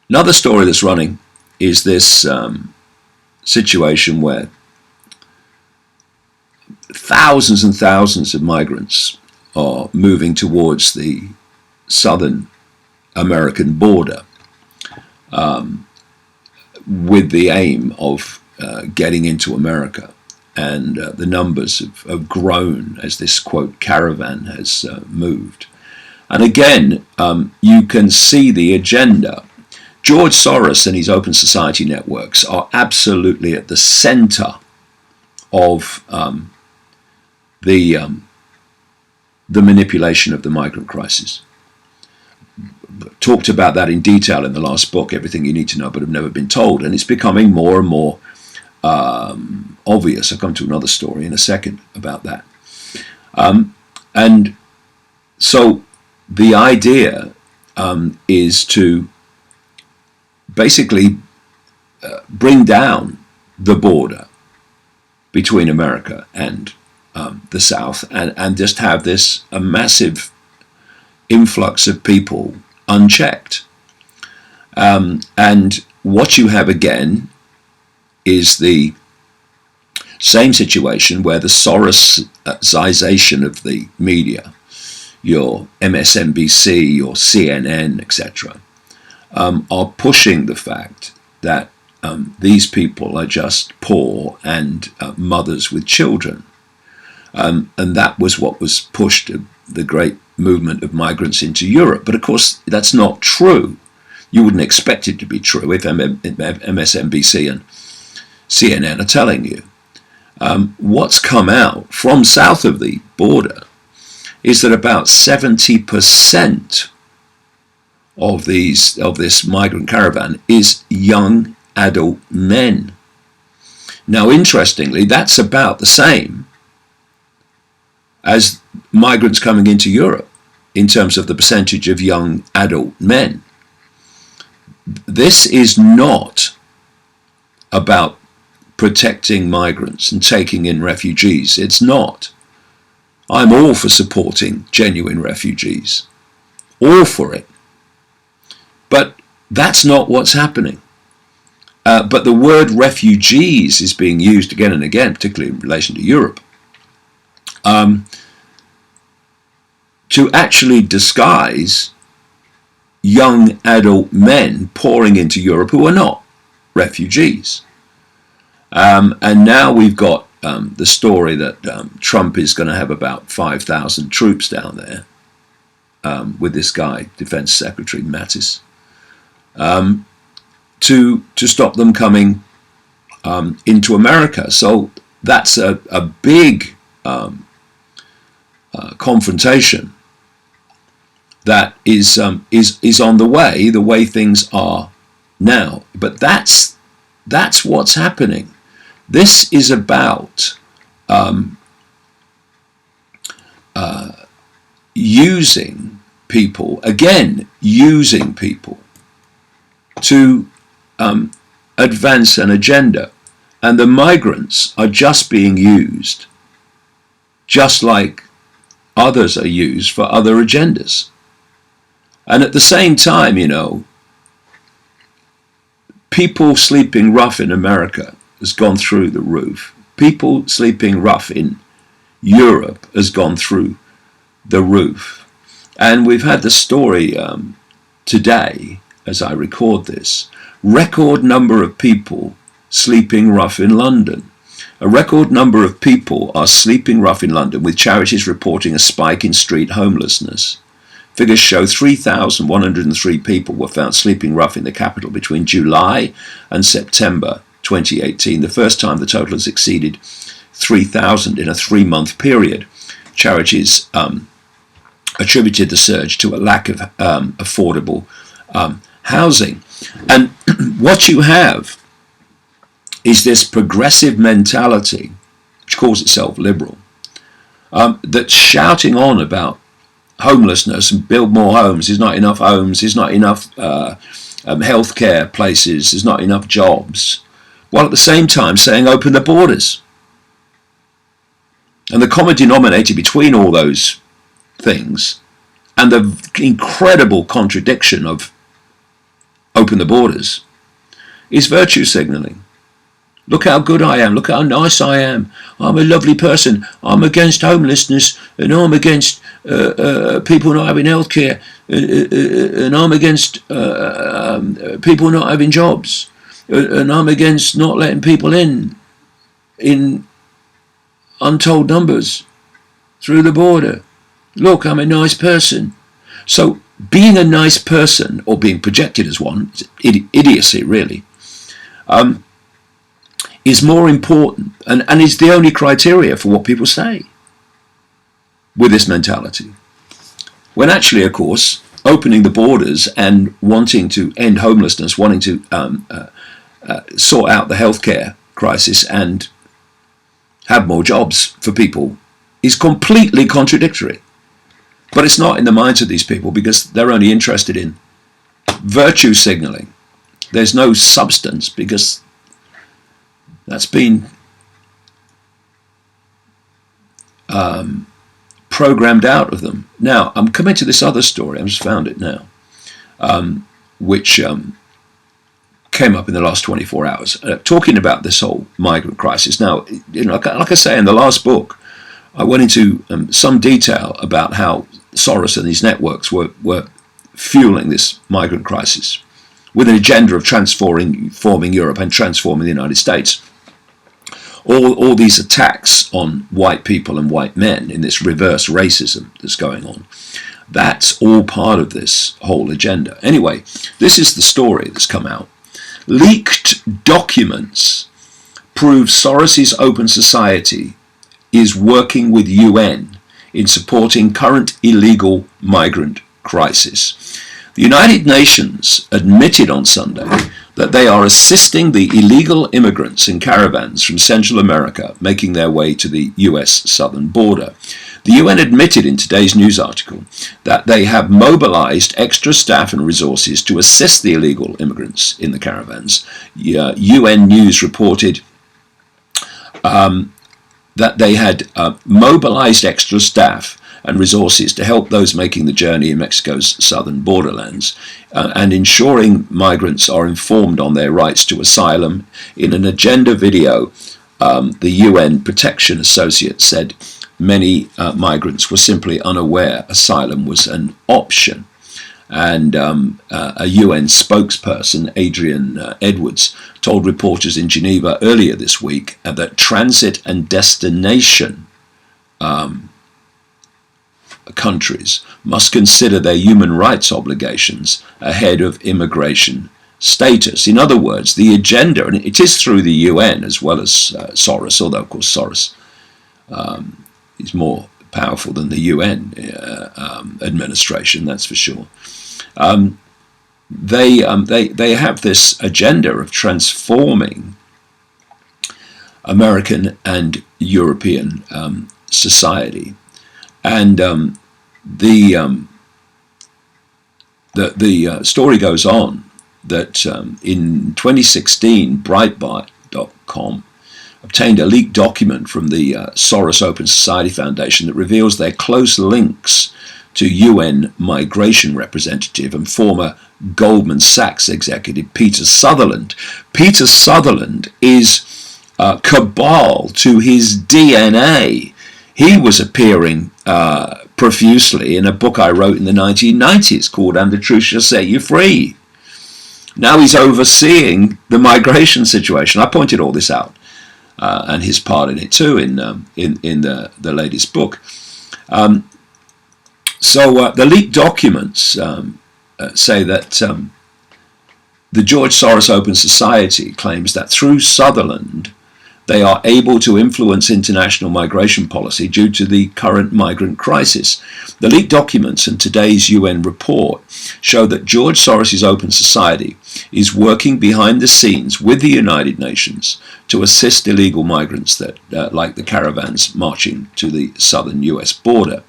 Another story that's running is this situation where thousands and thousands of migrants are moving towards the southern American border with the aim of getting into America. And the numbers have grown as this, quote, caravan has moved. And again, you can see the agenda. George Soros and his open society networks are absolutely at the center of the manipulation of the migrant crisis. Talked about that in detail in the last book, Everything You Need to Know But Have Never Been Told, and it's becoming more and more obvious. I'll come to another story in a second about that. And so the idea is to basically bring down the border between America and the South, and just have this a massive influx of people unchecked. And what you have again is the same situation where the Sorosization of the media, your MSNBC, your CNN, etc., are pushing the fact that these people are just poor and mothers with children. And that was what was pushed the great movement of migrants into Europe. But of course, that's not true. You wouldn't expect it to be true if MSNBC and CNN are telling you. What's come out from south of the border is that about 70% of this migrant caravan is young adult men. Now, interestingly, that's about the same as migrants coming into Europe in terms of the percentage of young adult men. This is not about protecting migrants and taking in refugees. It's not. I'm all for supporting genuine refugees. All for it. But that's not what's happening. But the word refugees is being used again and again, particularly in relation to Europe, to actually disguise young adult men pouring into Europe who are not refugees. And now we've got the story that Trump is going to have about 5,000 troops down there with this guy, Defense Secretary Mattis, to stop them coming into America. So that's a big confrontation that is on the way things are now. But that's what's happening. This is about using people to advance an agenda. And the migrants are just being used just like others are used for other agendas. And at the same time, people sleeping rough in America has gone through the roof. People sleeping rough in Europe has gone through the roof. And we've had the story today, as I record this, record number of people sleeping rough in London. A record number of people are sleeping rough in London, with charities reporting a spike in street homelessness. Figures show 3,103 people were found sleeping rough in the capital between July and September 2018, the first time the total has exceeded 3,000 in a 3-month period. Charities attributed the surge to a lack of affordable housing. And what you have is this progressive mentality, which calls itself liberal, that's shouting on about homelessness and build more homes. There's not enough homes. There's not enough healthcare places. There's not enough jobs. While at the same time saying open the borders. And the common denominator between all those things and the incredible contradiction of open the borders, is virtue signaling. Look how good I am, look how nice I am, I'm a lovely person, I'm against homelessness, and I'm against people not having healthcare, and I'm against people not having jobs, and I'm against not letting people in untold numbers through the border. Look, I'm a nice person. So being a nice person, or being projected as one, idiocy really, is more important and is the only criteria for what people say with this mentality. When actually, of course, opening the borders and wanting to end homelessness, wanting to sort out the healthcare crisis and have more jobs for people is completely contradictory. But it's not in the minds of these people because they're only interested in virtue signaling. There's no substance because that's been programmed out of them. Now, I'm coming to this other story. I just found it now, which came up in the last 24 hours, talking about this whole migrant crisis. Now, like I say in the last book, I went into some detail about how Soros and these networks were fueling this migrant crisis with an agenda of transforming Europe and transforming the United States. All these attacks on white people and white men in this reverse racism that's going on, that's all part of this whole agenda. Anyway, this is the story that's come out. Leaked documents prove Soros's Open Society is working with UN in supporting current illegal migrant crisis. The United Nations admitted on Sunday that they are assisting the illegal immigrants in caravans from Central America making their way to the US southern border. The UN admitted in today's news article that they have mobilized extra staff and resources to assist the illegal immigrants in the caravans. UN News reported that they had mobilized extra staff and resources to help those making the journey in Mexico's southern borderlands and ensuring migrants are informed on their rights to asylum. In an agenda video, the UN Protection Associate said many migrants were simply unaware asylum was an option. And a UN spokesperson, Adrian Edwards, told reporters in Geneva earlier this week that transit and destination countries must consider their human rights obligations ahead of immigration status. In other words, the agenda, and it is through the UN as well as Soros, although of course Soros is more powerful than the UN administration, that's for sure. They have this agenda of transforming American and European society, and the story goes on that in 2016, Breitbart.com obtained a leaked document from the Soros Open Society Foundation that reveals their close links to UN migration representative and former Goldman Sachs executive Peter Sutherland. Peter Sutherland is cabal to his DNA. He was appearing profusely in a book I wrote in the 1990s called And the Truth Shall Set You Free. Now he's overseeing the migration situation. I pointed all this out, and his part in it too in the latest book. So the leaked documents say that the George Soros Open Society claims that through Sutherland they are able to influence international migration policy due to the current migrant crisis. The leaked documents and today's UN report show that George Soros' Open Society is working behind the scenes with the United Nations to assist illegal migrants that, like the caravans marching to the southern US border.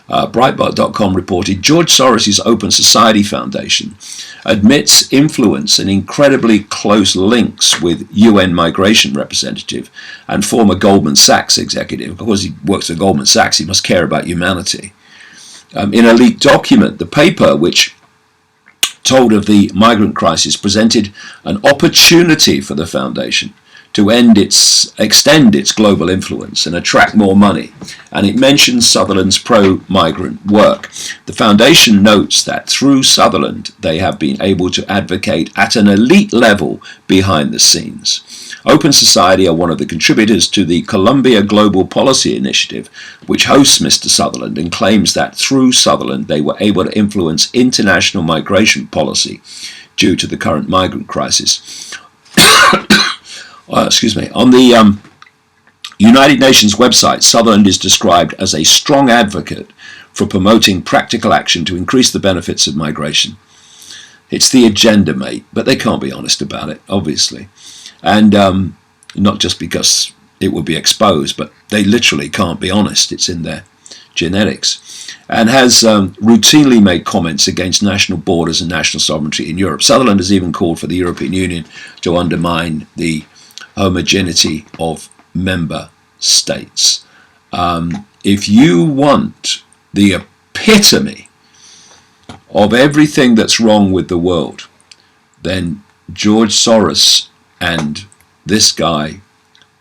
Breitbart.com reported George Soros' Open Society Foundation admits influence and incredibly close links with UN migration representative and former Goldman Sachs executive. Because he works for Goldman Sachs, he must care about humanity. In a leaked document, the paper, which told of the migrant crisis presented an opportunity for the foundation to extend its global influence and attract more money, and it mentions Sutherland's pro-migrant work. The foundation notes that through Sutherland they have been able to advocate at an elite level behind the scenes. Open Society are one of the contributors to the Columbia Global Policy Initiative, which hosts Mr. Sutherland and claims that through Sutherland they were able to influence international migration policy due to the current migrant crisis. On the United Nations website, Sutherland is described as a strong advocate for promoting practical action to increase the benefits of migration. It's the agenda, mate, but they can't be honest about it, obviously. And not just because it would be exposed, but they literally can't be honest. It's in their genetics. And has routinely made comments against national borders and national sovereignty in Europe. Sutherland has even called for the European Union to undermine the homogeneity of member states. If you want the epitome of everything that's wrong with the world, then George Soros and this guy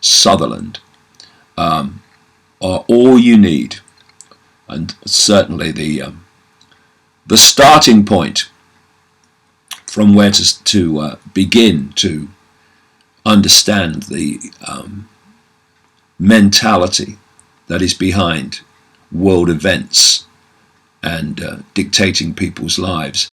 Sutherland are all you need, and certainly the starting point from where to begin to understand the mentality that is behind world events and dictating people's lives.